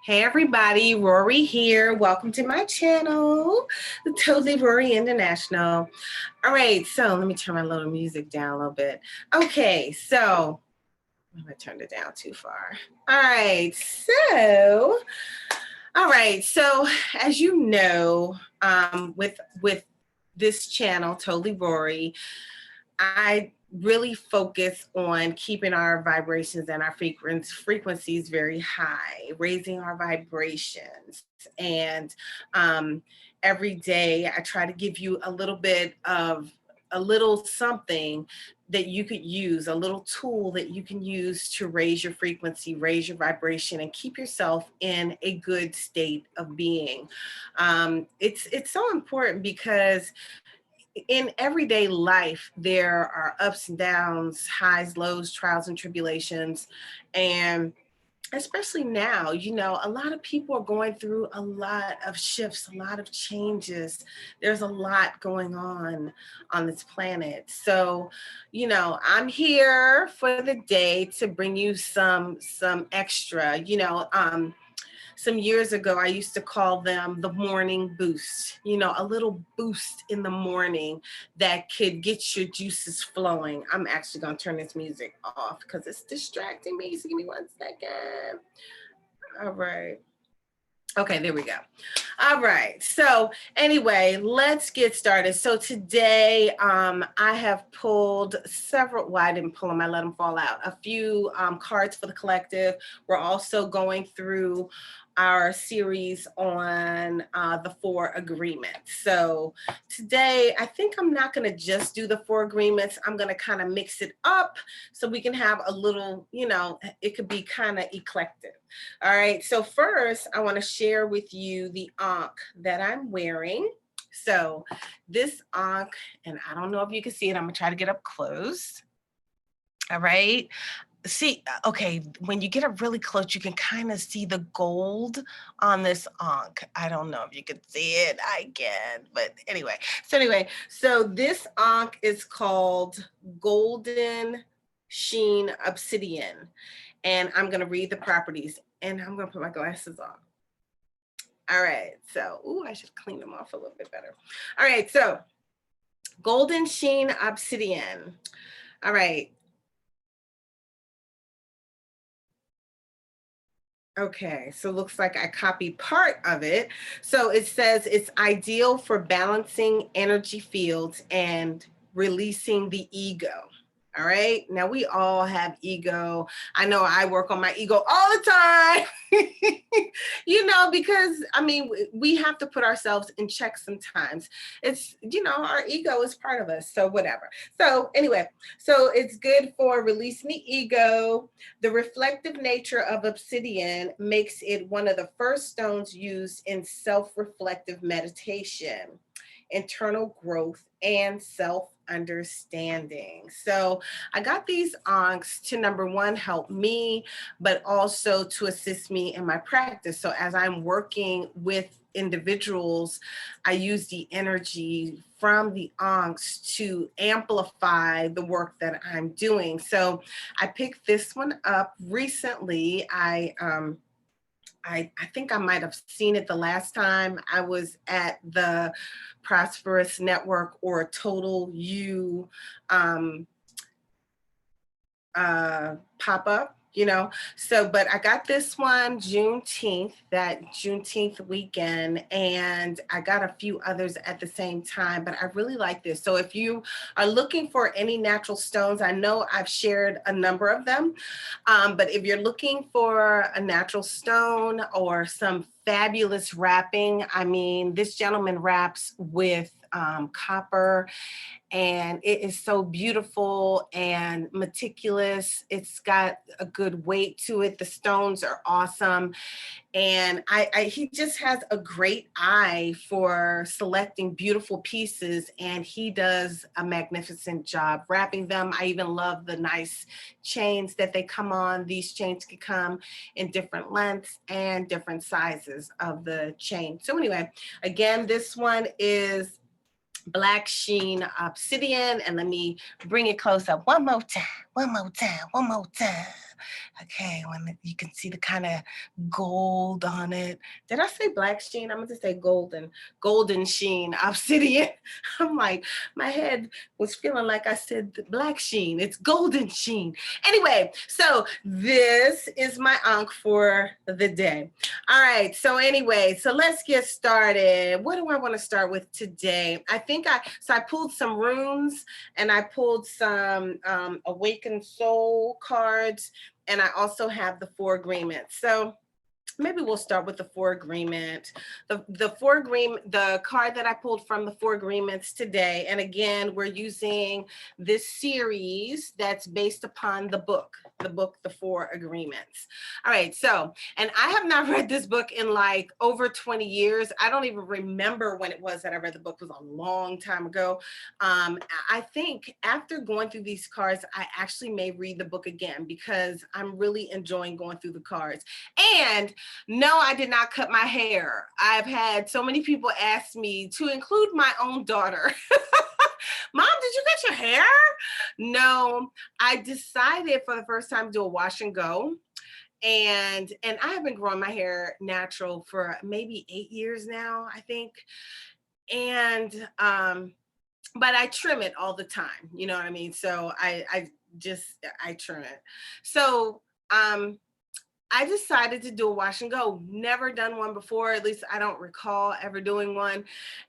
Hey everybody, Rorree here. Welcome to my channel, the Totally Rorree International. All right, so let me turn my little music down a little bit. Okay, so I turned it down too far. All right, so as you know, with this channel, Totally Rorree, I really focus on keeping our vibrations and our frequencies very high, raising our vibrations. And every day I try to give you a little bit of a little something that you could use, a little tool that you can use to raise your frequency, raise your vibration, and keep yourself in a good state of being. It's so important because in everyday life, there are ups and downs, highs, lows, trials and tribulations. And especially now, a lot of people are going through a lot of shifts, a lot of changes. There's a lot going on this planet. So, I'm here for the day to bring you some extra, some years ago, I used to call them the morning boost, a little boost in the morning that could get your juices flowing. I'm actually going to turn this music off because it's distracting me. So give me 1 second. All right. Okay, there we go. All right. So anyway, let's get started. So today I have pulled several, well, I didn't pull them, I let them fall out. A few cards for the collective. We're also going through our series on the 4 agreements. So today, I think I'm not going to just do the 4 agreements. I'm going to kind of mix it up so we can have a little, it could be kind of eclectic. All right, so first I want to share with you the ankh that I'm wearing. So this ankh, and I don't know if you can see it, I'm gonna try to get up close. All right, see, okay, when you get up really close, you can kind of see the gold on this ankh. I don't know if you can see it, I can, but anyway. So this ankh is called Golden Sheen Obsidian. And I'm going to read the properties, and I'm going to put my glasses on. All right, so, I should clean them off a little bit better. All right, so Golden Sheen Obsidian. All right. Okay, so it looks like I copied part of it. So it says it's ideal for balancing energy fields and releasing the ego. All right. Now we all have ego. I know I work on my ego all the time, because we have to put ourselves in check sometimes. It's, our ego is part of us. So whatever. So anyway, so it's good for releasing the ego. The reflective nature of obsidian makes it one of the first stones used in self-reflective meditation, internal growth, and self-understanding. So I got these ankhs to, number one, help me, but also to assist me in my practice. So as I'm working with individuals, I use the energy from the ankhs to amplify the work that I'm doing. So I picked this one up recently. I think I might have seen it the last time I was at the Prosperous Network or Total You pop-up, So, but I got this one that Juneteenth weekend, and I got a few others at the same time, but I really like this. So if you are looking for any natural stones, I know I've shared a number of them, but if you're looking for a natural stone or some fabulous wrapping, this gentleman wraps with copper, and it is so beautiful and meticulous. It's got a good weight to it. The stones are awesome. And he just has a great eye for selecting beautiful pieces, and he does a magnificent job wrapping them. I even love the nice chains that they come on. These chains can come in different lengths and different sizes of the chain. So anyway, again, this one is Black Sheen Obsidian, and let me bring it close up one more time. Okay, when you can see the kind of gold on it. Did I say black sheen? I'm going to say golden sheen, obsidian. I'm like, my head was feeling like I said black sheen. It's golden sheen. Anyway, so this is my ankh for the day. All right, so anyway, so let's get started. What do I want to start with today? I pulled some runes, and I pulled some Awakened Soul cards, and I also have the Four Agreements. So maybe we'll start with the Four Agreement. The card that I pulled from the Four Agreements today. And again, we're using this series that's based upon the book, The Four Agreements. All right, so, and I have not read this book in like over 20 years. I don't even remember when it was that I read the book. It was a long time ago. I think after going through these cards, I actually may read the book again because I'm really enjoying going through the cards. And no, I did not cut my hair. I've had so many people ask me, to include my own daughter, Mom, did you cut your hair? No, I decided for the first time to do a wash and go. And I have been growing my hair natural for maybe 8 years now, I think. And but I trim it all the time, you know what I mean? So I trim it. So I decided to do a wash and go. Never done one before, at least I don't recall ever doing one.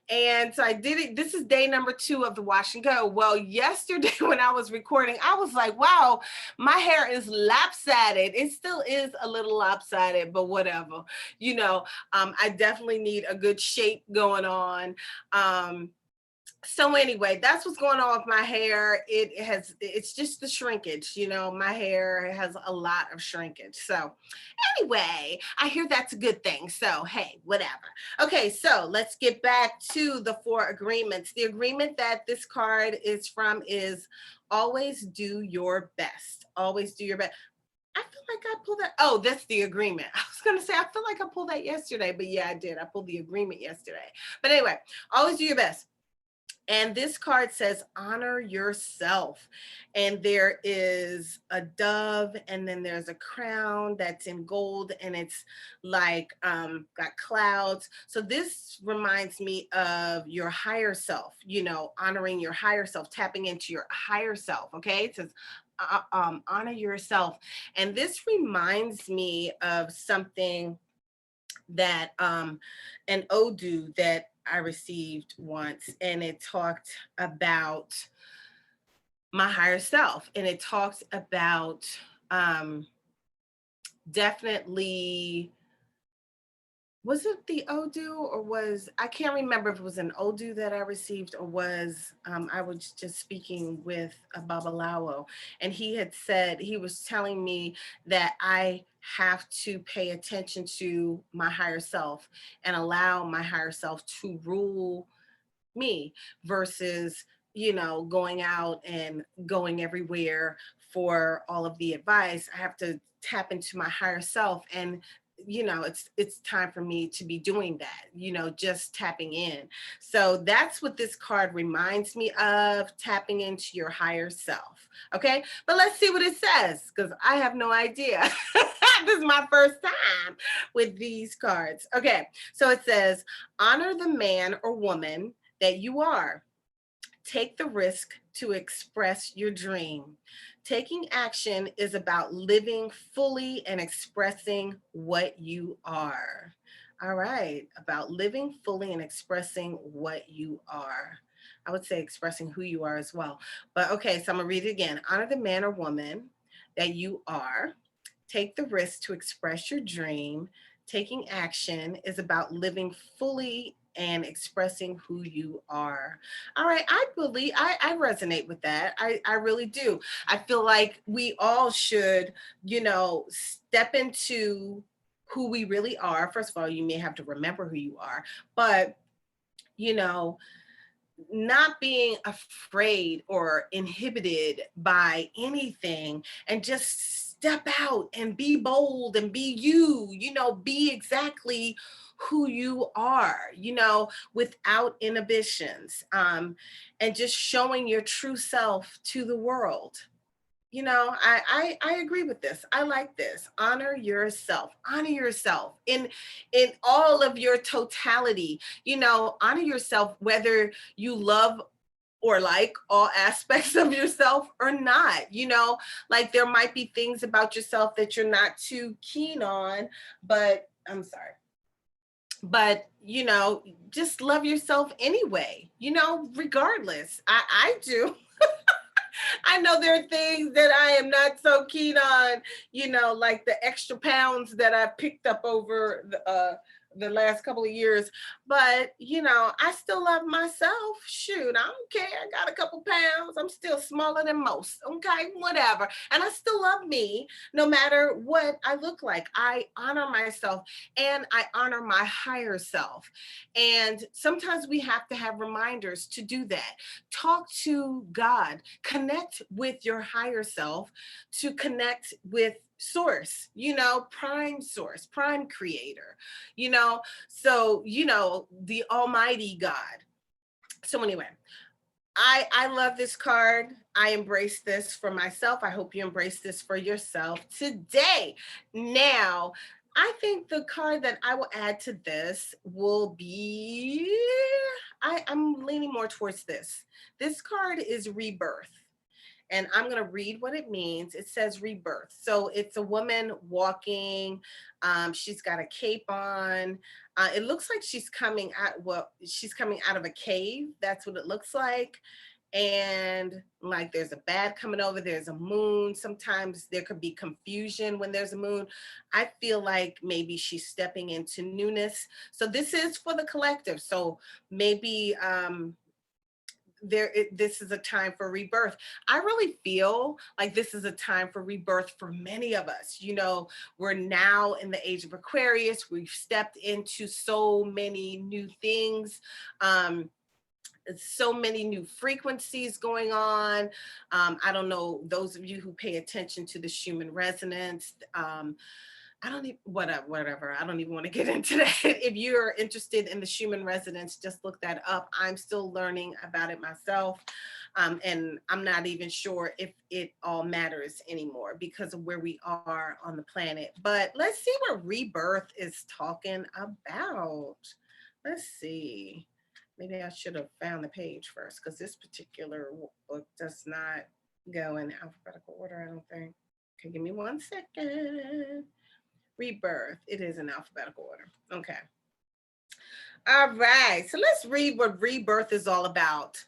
And so I did it. This is day number 2 of the wash and go. Well, yesterday when I was recording, I was like, wow, my hair is lopsided. It still is a little lopsided, but whatever. You know, I definitely need a good shape going on. So anyway, that's what's going on with my hair. It's just the shrinkage, you know, my hair has a lot of shrinkage. So anyway, I hear that's a good thing. So, hey, whatever. Okay, so let's get back to the Four Agreements. The agreement that this card is from is always do your best. Always do your best. I feel like I pulled that. Oh, that's the agreement. I was going to say, I feel like I pulled that yesterday, but yeah, I did. I pulled the agreement yesterday. But anyway, always do your best. And this card says, honor yourself. And there is a dove, and then there's a crown that's in gold, and it's like got clouds. So this reminds me of your higher self, you know, honoring your higher self, tapping into your higher self. Okay. It says, honor yourself. And this reminds me of something that an Odu that I received once, and it talked about my higher self, and it talked about definitely, was it the Odu, or I can't remember if it was an Odu that I received, or was I was just speaking with a Babalawo, and he was telling me that I have to pay attention to my higher self and allow my higher self to rule me versus, you know, going out and going everywhere for all of the advice. I have to tap into my higher self, and you know, it's time for me to be doing that, you know, just tapping in. So that's what this card reminds me of, tapping into your higher self. Okay, but let's see what it says, because I have no idea. This is my first time with these cards. Okay, so it says, honor the man or woman that you are. Take the risk to express your dream. Taking action is about living fully and expressing what you are. All right, about living fully and expressing what you are. I would say expressing who you are as well. But okay, so I'm gonna read it again. Honor the man or woman that you are. Take the risk to express your dream. Taking action is about living fully and expressing who you are. All right, I believe I resonate with that. I really do. I feel like we all should, you know, step into who we really are. First of all, you may have to remember who you are, but you know, not being afraid or inhibited by anything, and just step out and be bold and be you, you know, be exactly who you are, you know, without inhibitions, and just showing your true self to the world. You know, I agree with this. I like this. Honor yourself. Honor yourself in all of your totality. You know, honor yourself whether you love or like all aspects of yourself or not. You know, like there might be things about yourself that you're not too keen on, but I'm sorry. But you know, just love yourself anyway, you know, regardless. I do. I know there are things that I am not so keen on, you know, like the extra pounds that I picked up over the last couple of years. But, you know, I still love myself. Shoot, I don't care. I got a couple pounds. I'm still smaller than most. Okay, whatever. And I still love me no matter what I look like. I honor myself and I honor my higher self. And sometimes we have to have reminders to do that. Talk to God, connect with your higher self to connect with source, you know, prime source, prime creator, you know, so, you know, the almighty God. So anyway, I love this card. I embrace this for myself. I hope you embrace this for yourself today. Now, I think the card that I will add to this will be, I'm leaning more towards this. This card is rebirth. And I'm going to read what it means. It says rebirth. So it's a woman walking. She's got a cape on. It looks like she's coming out. Well, she's coming out of a cave. That's what it looks like. And like there's a bat coming over, there's a moon. Sometimes there could be confusion when there's a moon. I feel like maybe she's stepping into newness. So this is for the collective. So maybe this is a time for rebirth. I really feel like this is a time for rebirth for many of us. You know, we're now in the age of Aquarius. We've stepped into so many new things. So many new frequencies going on. I don't know, those of you who pay attention to the Schumann resonance, I don't even, whatever. I don't even want to get into that. If you're interested in the Schumann resonance, just look that up. I'm still learning about it myself. And I'm not even sure if it all matters anymore because of where we are on the planet. But let's see what rebirth is talking about. Let's see. Maybe I should have found the page first because this particular book does not go in alphabetical order, I don't think. Okay, give me 1 second. Rebirth. It is in alphabetical order. Okay. All right. So let's read what rebirth is all about.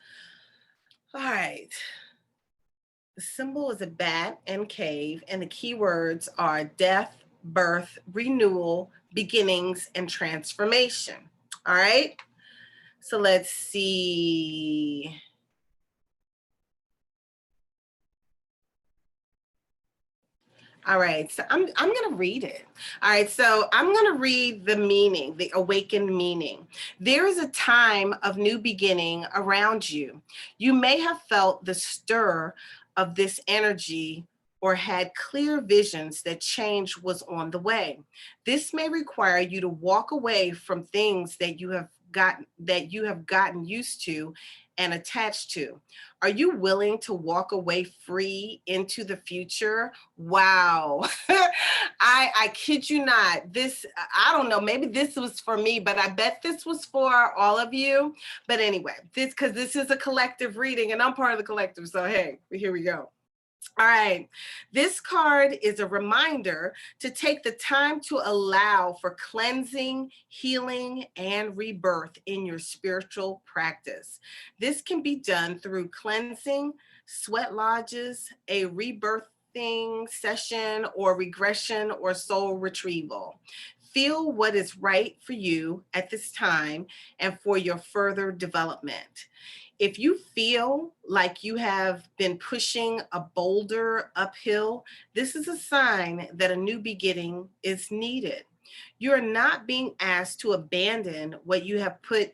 All right. The symbol is a bat and cave, and the keywords are death, birth, renewal, beginnings, and transformation. All right. So let's see. All right, so I'm going to read it. All right, so I'm going to read the meaning, the awakened meaning. There is a time of new beginning around you. You may have felt the stir of this energy or had clear visions that change was on the way. This may require you to walk away from things that you have gotten used to and attached to. Are you willing to walk away free into the future? Wow. I kid you not. This, I don't know, maybe this was for me, but I bet this was for all of you. But anyway, because this is a collective reading and I'm part of the collective. So hey, here we go. All right. This card is a reminder to take the time to allow for cleansing, healing, and rebirth in your spiritual practice. This can be done through cleansing, sweat lodges, a rebirthing session, or regression or soul retrieval. Feel what is right for you at this time and for your further development. If you feel like you have been pushing a boulder uphill, this is a sign that a new beginning is needed. You are not being asked to abandon what you have put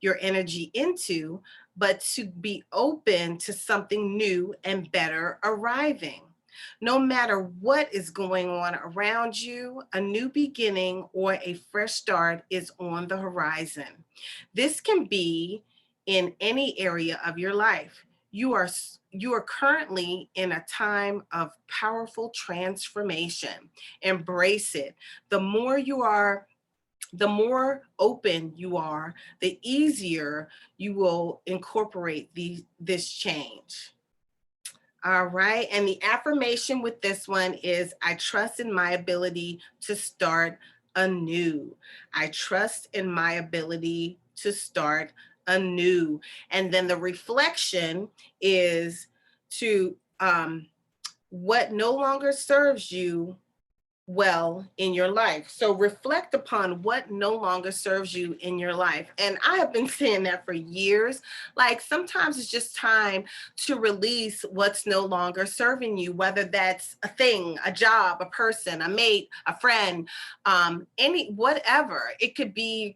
your energy into, but to be open to something new and better arriving. No matter what is going on around you, a new beginning or a fresh start is on the horizon. This can be in any area of your life. You are you are currently in a time of powerful transformation. Embrace it. The more you are, the more open you are, the easier you will incorporate this change. All right. And the affirmation with this one is I trust in my ability to start anew. I trust in my ability to start anew. And then the reflection is to what no longer serves you well in your life. So reflect upon what no longer serves you in your life. And I have been saying that for years. Like sometimes it's just time to release what's no longer serving you, whether that's a thing, a job, a person, a mate, a friend, any whatever. It could be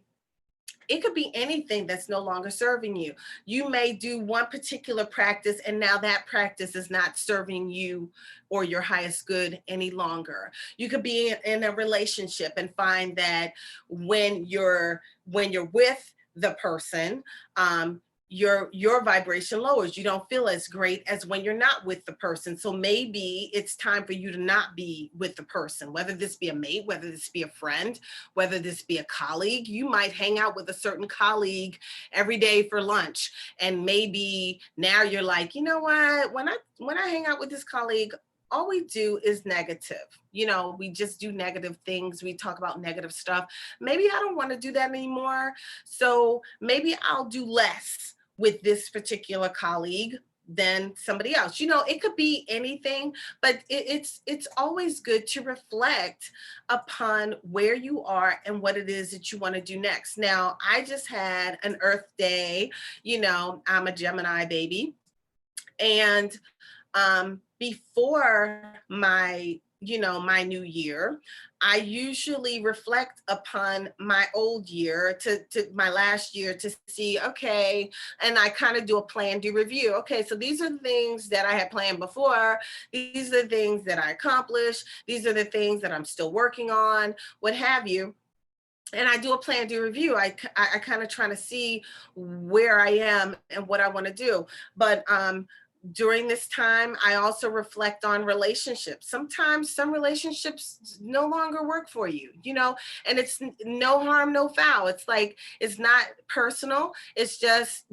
anything that's no longer serving you. You may do one particular practice and now that practice is not serving you or your highest good any longer. You could be in a relationship and find that when you're with the person, your vibration lowers. You don't feel as great as when you're not with the person. So maybe it's time for you to not be with the person, whether this be a mate, whether this be a friend, whether this be a colleague. You might hang out with a certain colleague every day for lunch. And maybe now you're like, you know what, when I hang out with this colleague, all we do is negative. We just do negative things. We talk about negative stuff. Maybe I don't want to do that anymore. So maybe I'll do less with this particular colleague than somebody else. It could be anything, but it's always good to reflect upon where you are and what it is that you want to do next. Now, I just had an Earth Day. I'm a Gemini baby. And before my new year, I usually reflect upon my old year to my last year to see, okay, and I kind of do a plan, do review. Okay, so these are the things that I had planned before. These are the things that I accomplished. These are the things that I'm still working on, what have you. And I do a plan, do review. I kind of trying to see where I am and what I want to do. But during this time, I also reflect on relationships. Sometimes some relationships no longer work for you, and it's no harm, no foul. It's like, it's not personal. It's just,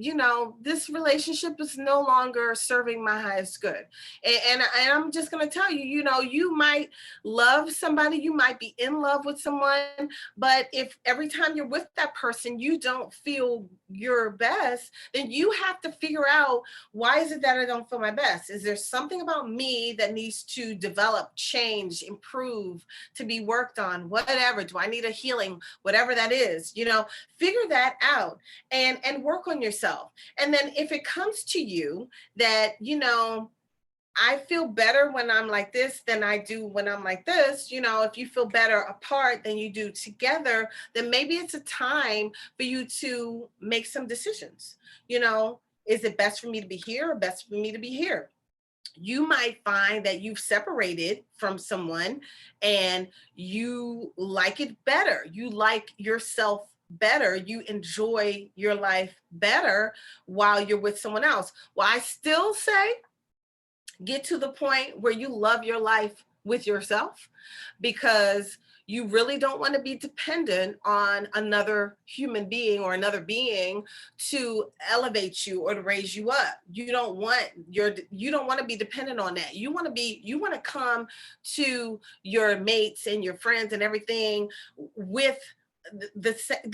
this relationship is no longer serving my highest good. And I'm just going to tell you, you might love somebody, you might be in love with someone, but if every time you're with that person, you don't feel your best, then you have to figure out, why is it that I don't feel my best? Is there something about me that needs to develop, change, improve, to be worked on? Whatever. Do I need a healing? Whatever that is, figure that out and work on yourself. And then if it comes to you that, I feel better when I'm like this than I do when I'm like this. If you feel better apart than you do together, then maybe it's a time for you to make some decisions. Is it best for me to be here or best for me to be here? You might find that you've separated from someone and you like it better. You like yourself better. You enjoy your life better while you're with someone else. Well, I still say, get to the point where you love your life with yourself, because you really don't want to be dependent on another human being or another being to elevate you or to raise you up. You don't want to be dependent on that. You want to come to your mates and your friends and everything with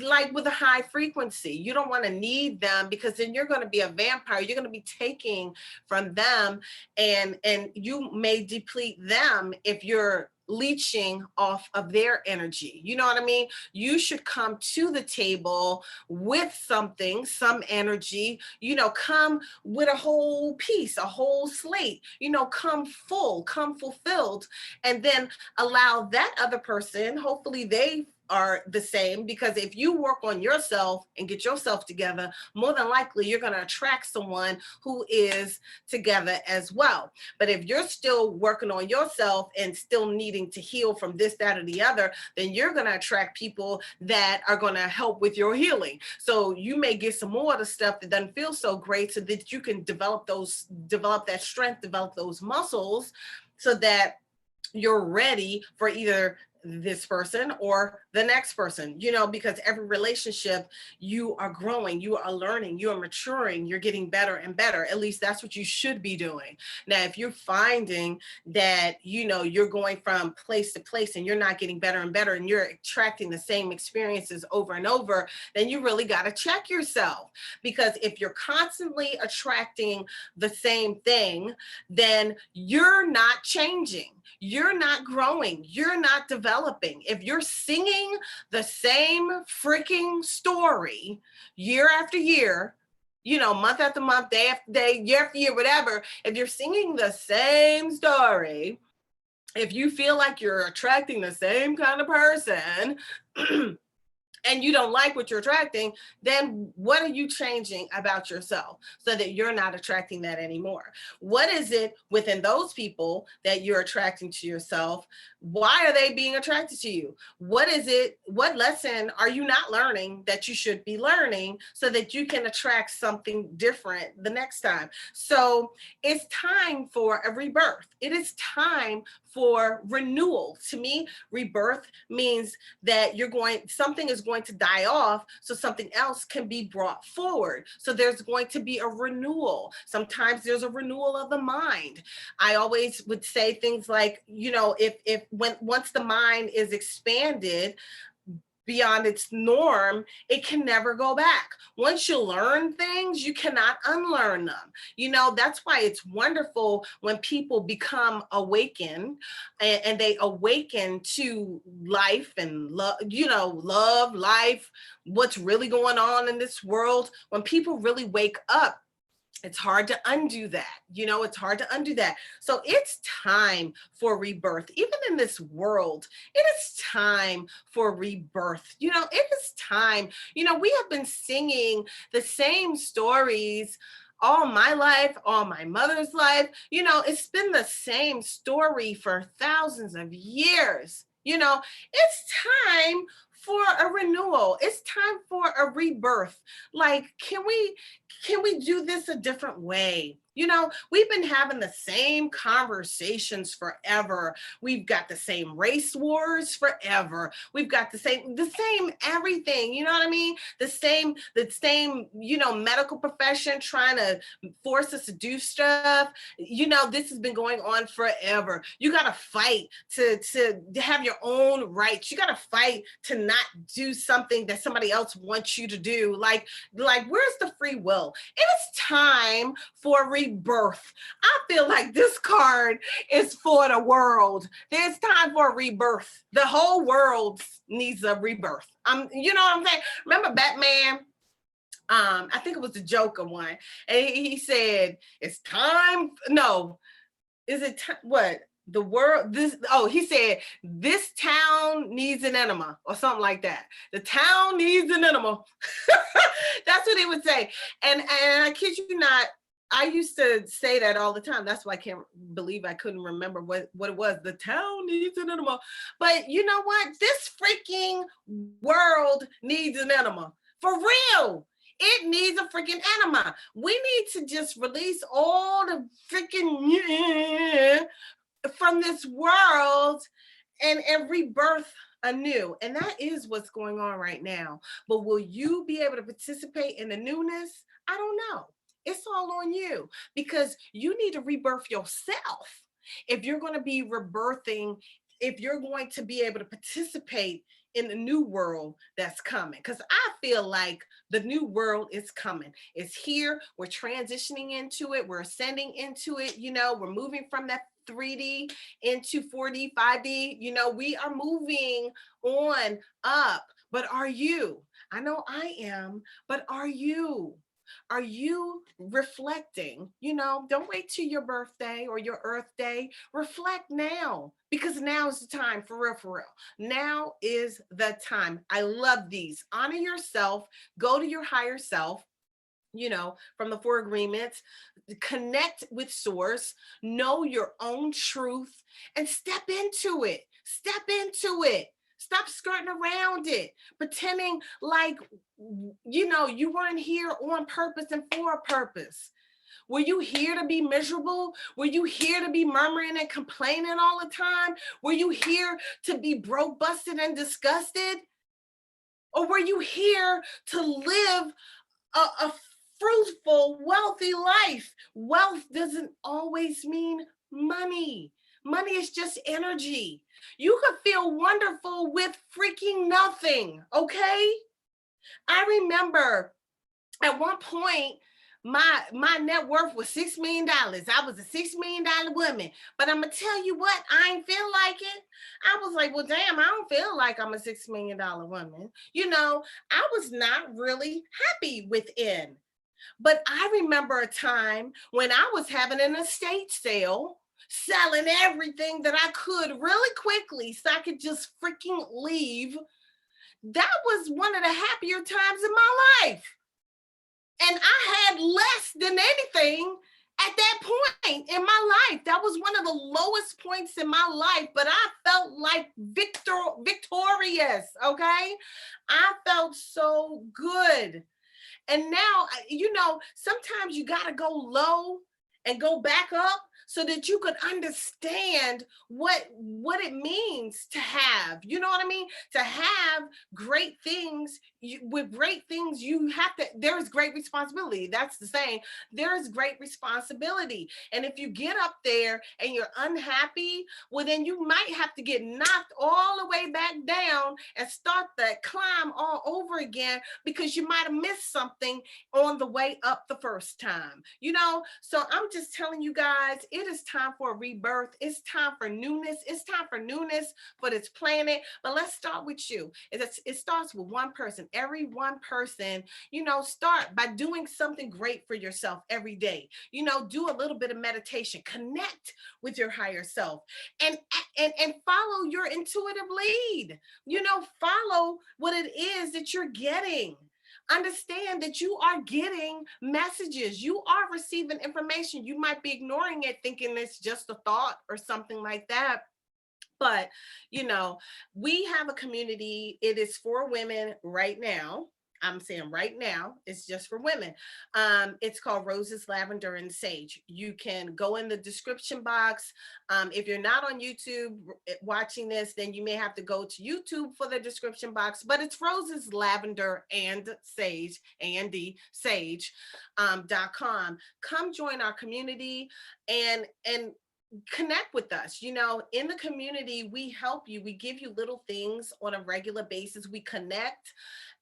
like with a high frequency. You don't want to need them, because then you're going to be a vampire. You're going to be taking from them, and you may deplete them if you're leeching off of their energy. You know what I mean? You should come to the table with something, some energy, come with a whole piece, a whole slate, come full, come fulfilled, and then allow that other person, hopefully they are the same, because if you work on yourself and get yourself together, more than likely you're going to attract someone who is together as well. But if you're still working on yourself and still needing to heal from this, that, or the other, then you're going to attract people that are going to help with your healing. So you may get some more of the stuff that doesn't feel so great, so that you can develop that strength, develop those muscles, so that you're ready for either this person or the next person, because every relationship, you are growing, you are learning, you are maturing, you're getting better and better. At least that's what you should be doing. Now, if you're finding that, you're going from place to place and you're not getting better and better, and you're attracting the same experiences over and over, then you really got to check yourself. Because if you're constantly attracting the same thing, then you're not changing. You're not growing. You're not developing. If you're singing the same freaking story year after year, month after month, day after day, year after year, whatever, if you're singing the same story, if you feel like you're attracting the same kind of person, and you don't like what you're attracting, then what are you changing about yourself so that you're not attracting that anymore? What is it within those people that you're attracting to yourself? Why are they being attracted to you? What is it? What lesson are you not learning that you should be learning so that you can attract something different the next time? So it's time for a rebirth. It is time for renewal. To me, rebirth means that something is going to die off so something else can be brought forward. So there's going to be a renewal. Sometimes there's a renewal of the mind. I always would say things like, once the mind is expanded beyond its norm, it can never go back. Once you learn things, you cannot unlearn them. That's why it's wonderful when people become awakened, and they awaken to life and love, life, what's really going on in this world. When people really wake up, it's hard to undo that. It's hard to undo that. So it's time for rebirth. Even in this world, it is time for rebirth. It is time. We have been singing the same stories all my life, all my mother's life. It's been the same story for thousands of years. It's time for a renewal. It's time for a rebirth. Like, can we do this a different way? We've been having the same conversations forever. We've got the same race wars forever. We've got the same everything. You know what I mean? The same, medical profession trying to force us to do stuff. This has been going on forever. You got to fight to have your own rights. You got to fight to not do something that somebody else wants you to do. Like where's the free will? It is time for rebirth. I feel like this card is for the world. There's time for a rebirth. The whole world needs a rebirth. You know what I'm saying? Remember Batman? I think it was the Joker one. And he said, it's time. No, is it what? The world, he said, this town needs an enema or something like that. The town needs an enema. That's what he would say. And I kid you not, I used to say that all the time. That's why I can't believe I couldn't remember what it was. The town needs an enema. But you know what? This freaking world needs an enema. For real. It needs a freaking enema. We need to just release all the freaking from this world and rebirth anew. And that is what's going on right now. But will you be able to participate in the newness? I don't know. It's all on you, because you need to rebirth yourself. If you're going to be rebirthing, if you're going to be able to participate in the new world that's coming, because I feel like the new world is coming. It's here. We're transitioning into it. We're ascending into it. We're moving from that 3D into 4D, 5D. We are moving on up. But are you? I know I am, but are you? Are you reflecting? Don't wait till your birthday or your Earth Day. Reflect now, because now is the time, for real, for real. Now is the time. I love these. Honor yourself, go to your higher self, from the 4 agreements, connect with source, know your own truth, and step into it. Step into it. Stop skirting around it, pretending like, you weren't here on purpose and for a purpose. Were you here to be miserable? Were you here to be murmuring and complaining all the time? Were you here to be broke, busted, and disgusted? Or were you here to live a fruitful, wealthy life? Wealth doesn't always mean money. Money is just energy. You could feel wonderful with freaking nothing, okay? I remember at one point, my net worth was $6 million. I was a $6 million woman. But I'm gonna tell you what, I ain't feel like it. I was like, well, damn, I don't feel like I'm a $6 million woman. I was not really happy within. But I remember a time when I was having an estate sale, selling everything that I could really quickly so I could just freaking leave. That was one of the happier times in my life. And I had less than anything at that point in my life. That was one of the lowest points in my life, but I felt like victorious, okay? I felt so good. And now, sometimes you got to go low and go back up so that you could understand what it means to have, you know what I mean? To have great things. With great things, there is great responsibility. That's the saying. There is great responsibility. And if you get up there and you're unhappy, well, then you might have to get knocked all the way back down and start that climb all over again, because you might have missed something on the way up the first time, So I'm just telling you guys, it is time for a rebirth. It's time for newness. It's time for newness for this planet. But let's start with you. It starts with one person. Every one person, start by doing something great for yourself every day. Do a little bit of meditation, connect with your higher self, and follow your intuitive lead. Follow what it is that you're getting. Understand that you are getting messages. You are receiving information. You might be ignoring it, thinking it's just a thought or something like that. But, we have a community. It is for women right now. I'm saying right now, it's just for women. It's called Roses, Lavender, and Sage. You can go in the description box. If you're not on YouTube watching this, then you may have to go to YouTube for the description box. But it's Roses, Lavender, and Sage, A-N-D, Sage.com. Come join our community and connect with us. In the community, we help you. We give you little things on a regular basis. We connect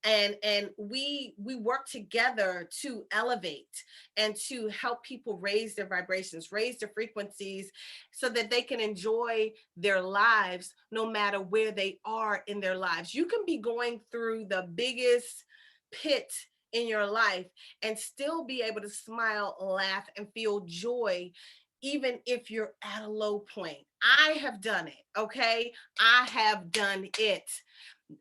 and we work together to elevate and to help people raise their vibrations, raise their frequencies, so that they can enjoy their lives no matter where they are in their lives. You can be going through the biggest pit in your life and still be able to smile, laugh, and feel joy, even if you're at a low point. I have done it, okay? I have done it.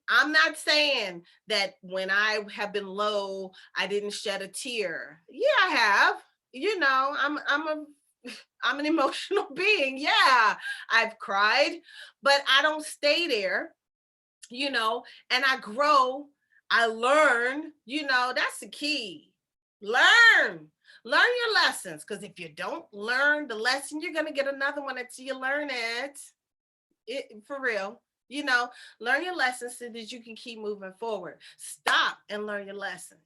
I'm not saying that when I have been low, I didn't shed a tear. Yeah, I have. I'm an emotional being. Yeah, I've cried, but I don't stay there, and I grow, I learn, that's the key. Learn your lessons, because if you don't learn the lesson, you're going to get another one until you learn it for real. Learn your lessons so that you can keep moving forward. Stop and learn your lesson.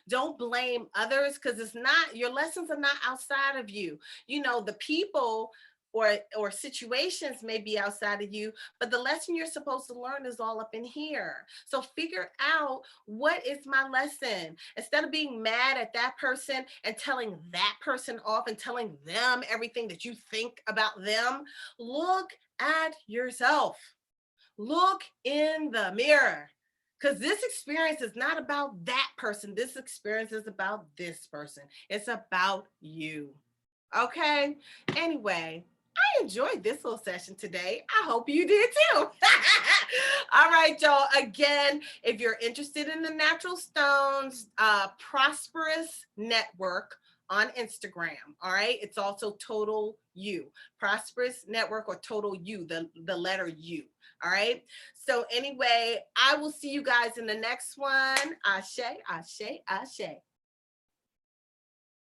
Don't blame others, because your lessons are not outside of you. The people or situations may be outside of you, but the lesson you're supposed to learn is all up in here. So figure out, what is my lesson? Instead of being mad at that person and telling that person off and telling them everything that you think about them, look at yourself. Look in the mirror. Because this experience is not about that person. This experience is about this person. It's about you. Okay. Anyway, I enjoyed this little session today. I hope you did too. All right, y'all. Again, if you're interested in the natural stones, Prosperous Network on Instagram. All right. It's also Total You. Prosperous Network or Total You, the letter U. All right. So anyway, I will see you guys in the next one. Ashe, ashe, ashe.